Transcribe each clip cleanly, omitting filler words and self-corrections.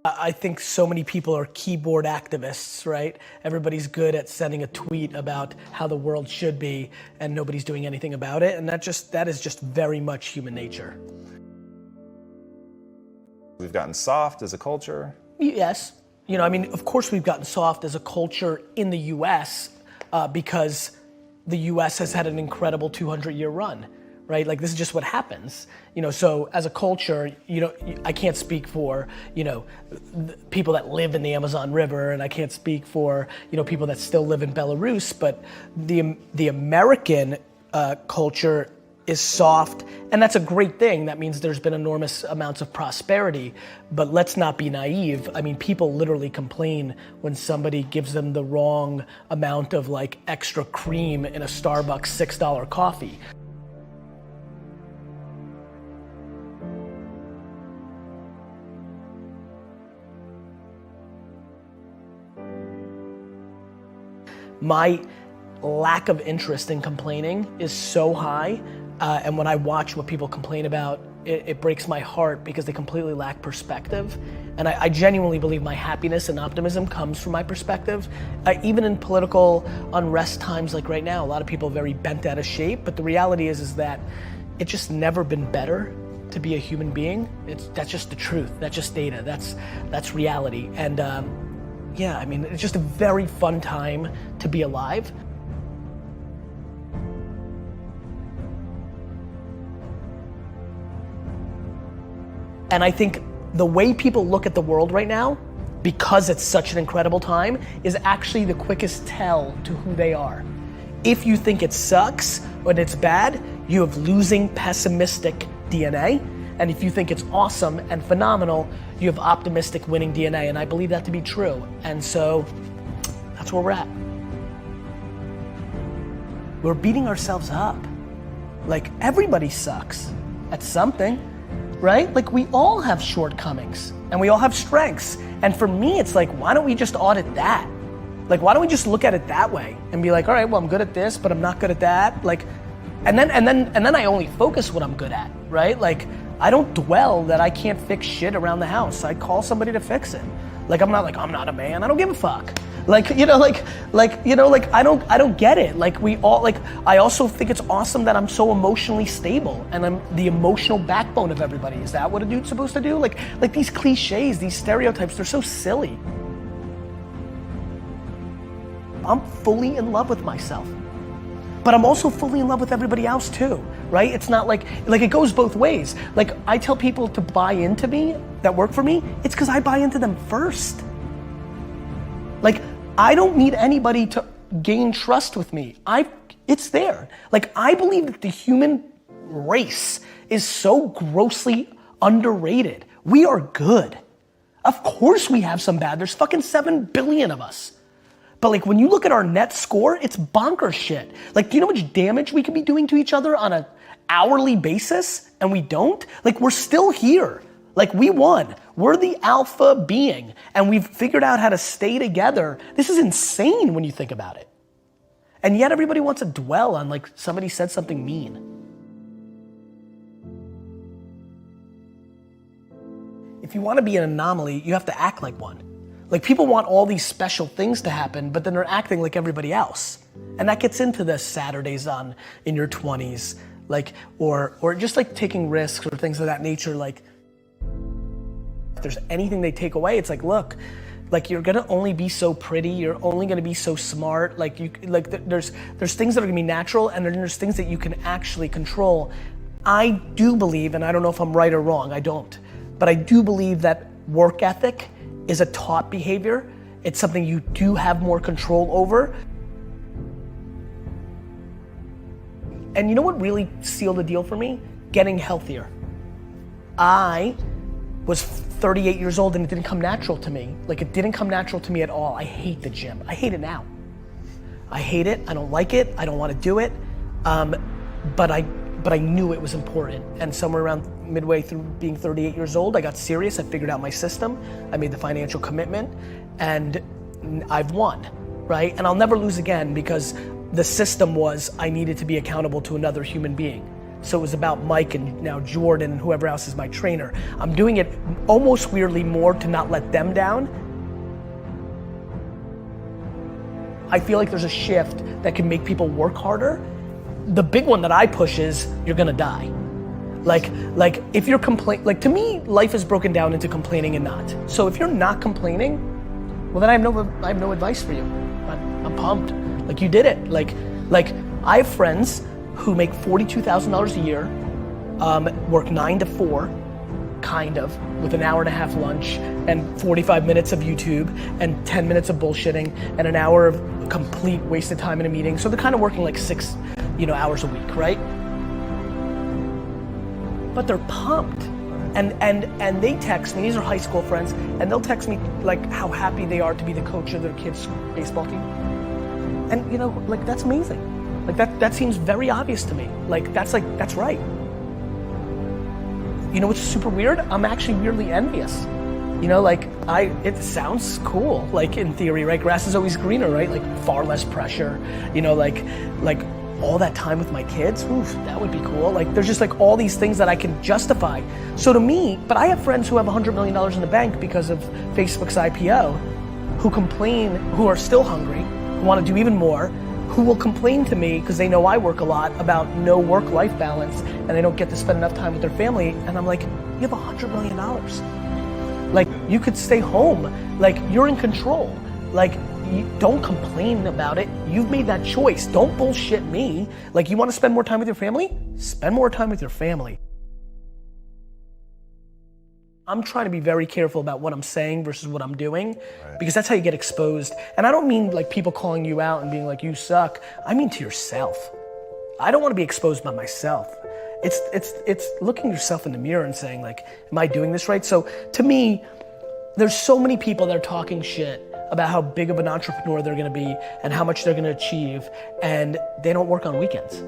I think so many people are keyboard activists, right? Everybody's good at sending a tweet about how the world should be and nobody's doing anything about it. And that is just very much human nature. We've gotten soft as a culture. Yes. You know, I mean, of course we've gotten soft as a culture in the US because the US has had an incredible 200-year run. Right? Like this is just what happens. You know, so as a culture, you know, I can't speak for, you know, people that live in the Amazon River, and I can't speak for, you know, people that still live in Belarus, but the American culture is soft, and that's a great thing. That means there's been enormous amounts of prosperity, but let's not be naive. I mean, people literally complain when somebody gives them the wrong amount of like extra cream in a Starbucks $6 coffee. My lack of interest in complaining is so high, and when I watch what people complain about, it breaks my heart because they completely lack perspective. And I genuinely believe my happiness and optimism comes from my perspective. Even in political unrest times like right now, a lot of people are very bent out of shape, but the reality is that it's just never been better to be a human being. That's just the truth, that's just data, that's reality. And yeah, I mean, it's just a very fun time to be alive. And I think the way people look at the world right now, because it's such an incredible time, is actually the quickest tell to who they are. If you think it sucks or it's bad, you have losing pessimistic DNA. And if you think it's awesome and phenomenal, you have optimistic winning DNA, and I believe that to be true. And so, that's where we're at. We're beating ourselves up. Like, everybody sucks at something, right? Like, we all have shortcomings, and we all have strengths. And for me, it's like, why don't we just audit that? Like, why don't we just look at it that way and be like, all right, well, I'm good at this, but I'm not good at that. Like, and then I only focus what I'm good at, right? Like, I don't dwell that I can't fix shit around the house. I call somebody to fix it. Like, I'm not like, I'm not a man, I don't give a fuck. Like, you know, I don't get it. Like, we all, like, I also think it's awesome that I'm so emotionally stable and I'm the emotional backbone of everybody. Is that what a dude's supposed to do? Like these cliches, these stereotypes, they're so silly. I'm fully in love with myself. But I'm also fully in love with everybody else too, right? It's not like it goes both ways. Like, I tell people to buy into me, that work for me, it's because I buy into them first. Like, I don't need anybody to gain trust with me. It's there. Like, I believe that the human race is so grossly underrated. We are good. Of course we have some bad, there's fucking 7 billion of us. But like, when you look at our net score, it's bonkers shit. Like, do you know how much damage we could be doing to each other on an hourly basis and we don't? Like, we're still here. Like, we won. We're the alpha being and we've figured out how to stay together. This is insane when you think about it. And yet everybody wants to dwell on like somebody said something mean. If you want to be an anomaly, you have to act like one. Like, people want all these special things to happen, but then they're acting like everybody else. And that gets into the Saturdays in your 20s, like, or just like taking risks or things of that nature. Like, if there's anything they take away, it's like, look, like, you're gonna only be so pretty, you're only gonna be so smart. Like, there's things that are gonna be natural, and then there's things that you can actually control. I do believe, and I don't know if I'm right or wrong, I don't, but I do believe that work ethic is a taught behavior. It's something you do have more control over. And you know what really sealed the deal for me? Getting healthier. I was 38 years old and it didn't come natural to me. Like, it didn't come natural to me at all. I hate the gym. I hate it now. I hate it, I don't like it, I don't want to do it. But I knew it was important. And somewhere around midway through being 38 years old, I got serious, I figured out my system, I made the financial commitment, and I've won, right? And I'll never lose again because the system was I needed to be accountable to another human being. So it was about Mike and now Jordan and whoever else is my trainer. I'm doing it almost weirdly more to not let them down. I feel like there's a shift that can make people work harder. The big one that I push is you're gonna die. Like if you're like to me, life is broken down into complaining and not. So if you're not complaining, well then I have no advice for you. I'm pumped. Like you did it. Like I have friends who make $42,000 a year, work 9 to 4, kind of, with an hour and a half lunch and 45 minutes of YouTube and 10 minutes of bullshitting and an hour of complete wasted time in a meeting. So they're kind of working like 6, hours a week, right? But they're pumped. And they text me, these are high school friends, and they'll text me like how happy they are to be the coach of their kids' baseball team. And like that's amazing. Like that seems very obvious to me. That's right. You know what's super weird? I'm actually weirdly envious. It sounds cool, like in theory, right? Grass is always greener, right? Like far less pressure, like all that time with my kids, oof, that would be cool. Like there's just like all these things that I can justify. So to me, but I have friends who have $100 million in the bank because of Facebook's IPO, who complain, who are still hungry, who want to do even more, who will complain to me because they know I work a lot about no work-life balance and they don't get to spend enough time with their family. And I'm like, you have $100 million. Like you could stay home, like you're in control. Like don't complain about it. You've made that choice. Don't bullshit me. Like you want to spend more time with your family? Spend more time with your family. I'm trying to be very careful about what I'm saying versus what I'm doing, because that's how you get exposed. And I don't mean like people calling you out and being like, you suck. I mean to yourself. I don't want to be exposed by myself. It's looking yourself in the mirror and saying like, am I doing this right? So to me, there's so many people that are talking shit about how big of an entrepreneur they're gonna be and how much they're gonna achieve, and they don't work on weekends.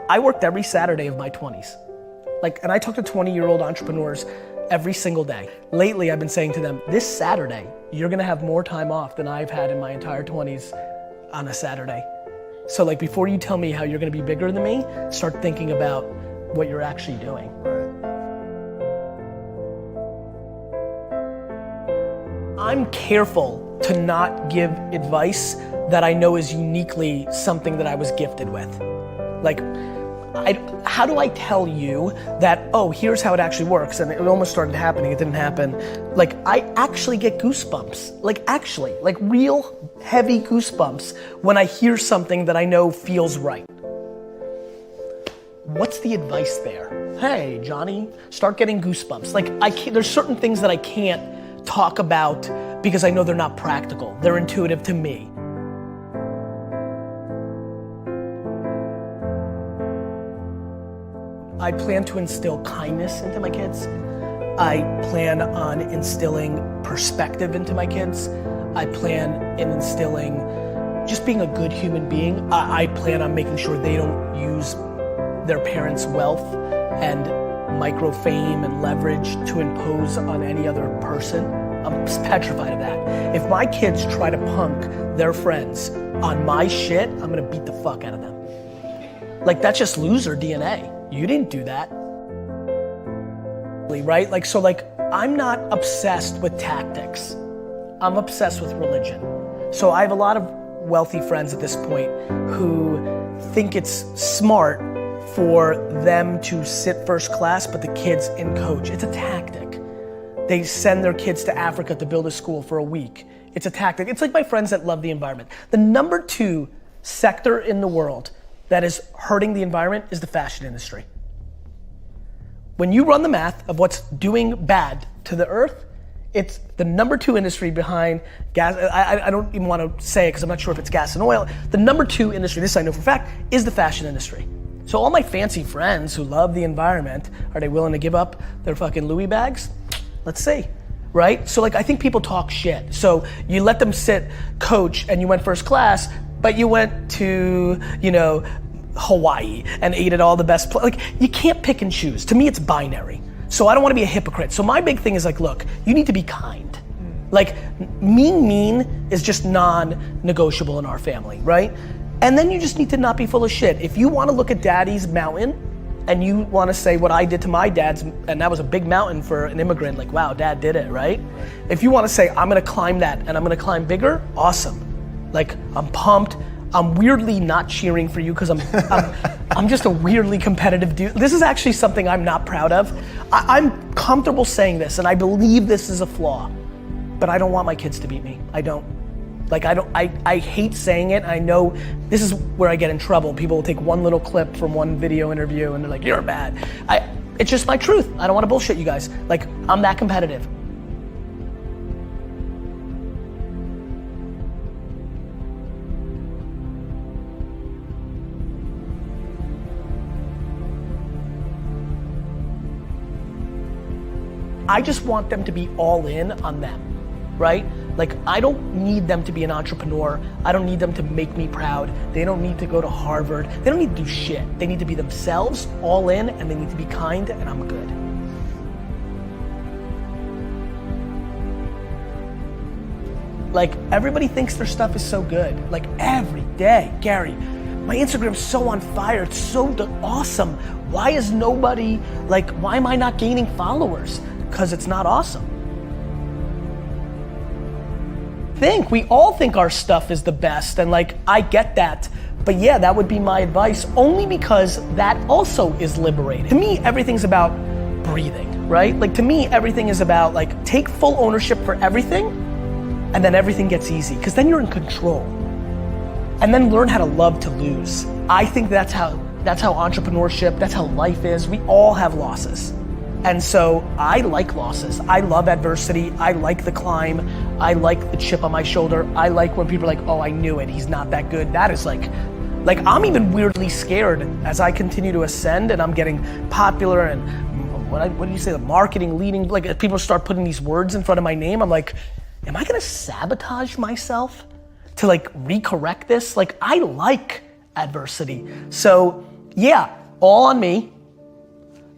I worked every Saturday of my 20s. And I talk to 20-year-old entrepreneurs every single day. Lately, I've been saying to them, this Saturday, you're gonna have more time off than I've had in my entire 20s on a Saturday. So like before you tell me how you're gonna be bigger than me, start thinking about what you're actually doing. I'm careful to not give advice that I know is uniquely something that I was gifted with. How do I tell you that, oh, here's how it actually works, and it almost started happening, it didn't happen. I actually get goosebumps, like real heavy goosebumps when I hear something that I know feels right. What's the advice there? Hey, Johnny, start getting goosebumps. There's certain things that I can't talk about because I know they're not practical. They're intuitive to me. I plan to instill kindness into my kids. I plan on instilling perspective into my kids. I plan in instilling just being a good human being. I plan on making sure they don't use their parents' wealth and micro fame and leverage to impose on any other person. I'm petrified of that. If my kids try to punk their friends on my shit, I'm gonna beat the fuck out of them. That's just loser DNA. You didn't do that. Right? I'm not obsessed with tactics. I'm obsessed with religion. So I have a lot of wealthy friends at this point who think it's smart for them to sit first class, but the kids in coach. It's a tactic. They send their kids to Africa to build a school for a week. It's a tactic. It's like my friends that love the environment. The number 2 sector in the world that is hurting the environment is the fashion industry. When you run the math of what's doing bad to the earth, it's the number 2 industry behind gas. I don't even want to say it because I'm not sure if it's gas and oil. The number 2 industry, this I know for a fact, is the fashion industry. So all my fancy friends who love the environment, are they willing to give up their fucking Louis bags? Let's see, right? So I think people talk shit. So you let them sit coach and you went first class, but you went to, Hawaii and ate at all the best you can't pick and choose. To me, it's binary. So I don't want to be a hypocrite. So my big thing is look, you need to be kind. Mean is just non-negotiable in our family, right? And then you just need to not be full of shit. If you want to look at daddy's mountain and you want to say what I did to my dad's, and that was a big mountain for an immigrant, like, wow, dad did it, right? If you want to say, I'm going to climb that and I'm going to climb bigger, awesome. Like, I'm pumped. I'm weirdly not cheering for you because I'm just a weirdly competitive dude. This is actually something I'm not proud of. I'm comfortable saying this and I believe this is a flaw, but I don't want my kids to beat me. I don't. Like, I hate saying it. I know this is where I get in trouble. People will take one little clip from one video interview and they're like, you're bad. It's just my truth. I don't want to bullshit you guys. Like, I'm that competitive. I just want them to be all in on them, right? Like, I don't need them to be an entrepreneur. I don't need them to make me proud. They don't need to go to Harvard. They don't need to do shit. They need to be themselves, all in, and they need to be kind, and I'm good. Like, everybody thinks their stuff is so good. Like, every day, Gary, my Instagram's so on fire, it's so awesome. Why is nobody, like, why am I not gaining followers? Because it's not awesome. We all think our stuff is the best, and like, I get that, but yeah, that would be my advice, only because that also is liberating. To me, everything's about breathing, right? Like, to me, everything is about, like, take full ownership for everything, and then everything gets easy, because then you're in control. And then learn how to love to lose. I think that's how entrepreneurship, that's how life is. We all have losses. And so I like losses. I love adversity. I like the climb. I like the chip on my shoulder. I like when people are like, oh, I knew it. He's not that good. That is like I'm even weirdly scared as I continue to ascend and I'm getting popular and what do you say, the marketing leading, like, as people start putting these words in front of my name, I'm like, am I gonna sabotage myself to like recorrect this? Like, I like adversity. So yeah, all on me.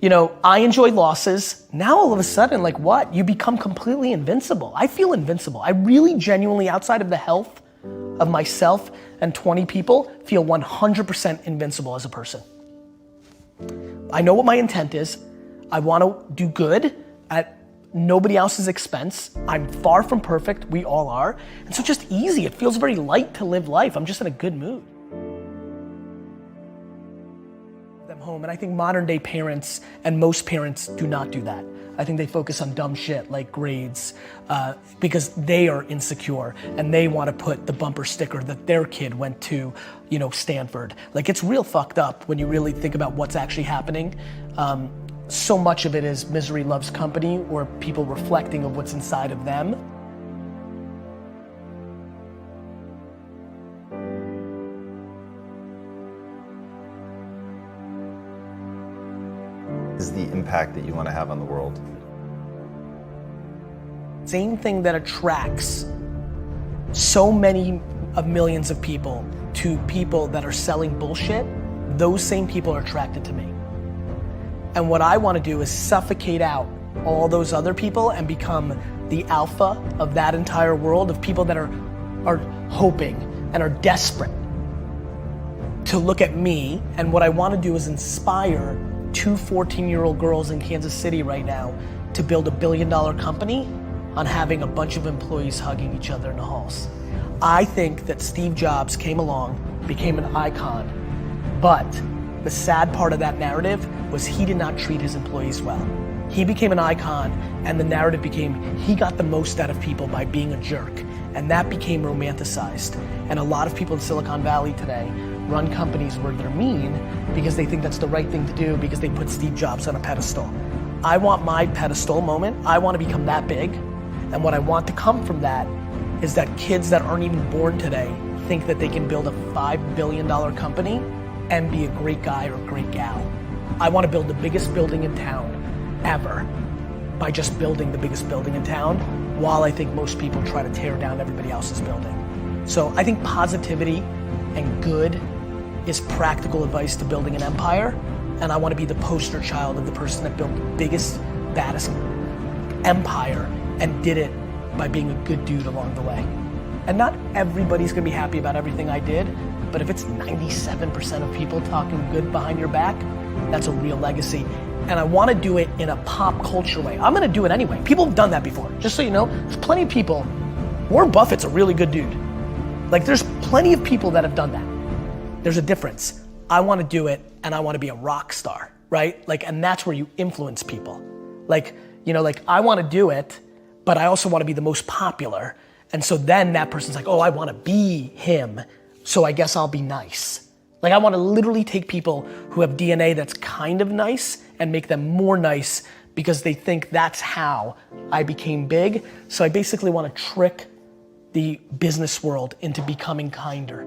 You know, I enjoy losses. Now all of a sudden, like, what? You become completely invincible. I feel invincible. I really genuinely, outside of the health of myself and 20 people, feel 100% invincible as a person. I know what my intent is. I want to do good at nobody else's expense. I'm far from perfect. We all are. And so just easy. It feels very light to live life. I'm just in a good mood. Home. And I think modern day parents and most parents do not do that. I think they focus on dumb shit like grades because they are insecure and they want to put the bumper sticker that their kid went to, you know, Stanford. Like, it's real fucked up when you really think about what's actually happening. So much of it is misery loves company, or people reflecting of what's inside of them. Is the impact that you want to have on the world? Same thing that attracts so many of millions of people to people that are selling bullshit, those same people are attracted to me. And what I want to do is suffocate out all those other people and become the alpha of that entire world of people that are hoping and are desperate to look at me. And what I want to do is inspire 2 14-year-old girls in Kansas City right now to build $1 billion company on having a bunch of employees hugging each other in the halls. I think that Steve Jobs came along, became an icon, but the sad part of that narrative was he did not treat his employees well. He became an icon and the narrative became he got the most out of people by being a jerk, and that became romanticized. And a lot of people in Silicon Valley today run companies where they're mean because they think that's the right thing to do because they put Steve Jobs on a pedestal. I want my pedestal moment. I want to become that big. And what I want to come from that is that kids that aren't even born today think that they can build a $5 billion company and be a great guy or a great gal. I want to build the biggest building in town ever by just building the biggest building in town, while I think most people try to tear down everybody else's building. So I think positivity and good is practical advice to building an empire, and I want to be the poster child of the person that built the biggest, baddest empire and did it by being a good dude along the way. And not everybody's gonna be happy about everything I did, But if it's 97% of people talking good behind your back, that's a real legacy. And I want to do it in a pop culture way. I'm going to do it anyway. People have done that before. Just so you know, there's plenty of people. Warren Buffett's a really good dude. Like, there's plenty of people that have done that. There's a difference. I want to do it, and I want to be a rock star, right? Like, and that's where you influence people. Like, you know, like, I want to do it, but I also want to be the most popular. And so then that person's like, oh, I want to be him, so I guess I'll be nice. Like, I want to literally take people who have DNA that's kind of nice and make them more nice because they think that's how I became big. So I basically want to trick the business world into becoming kinder.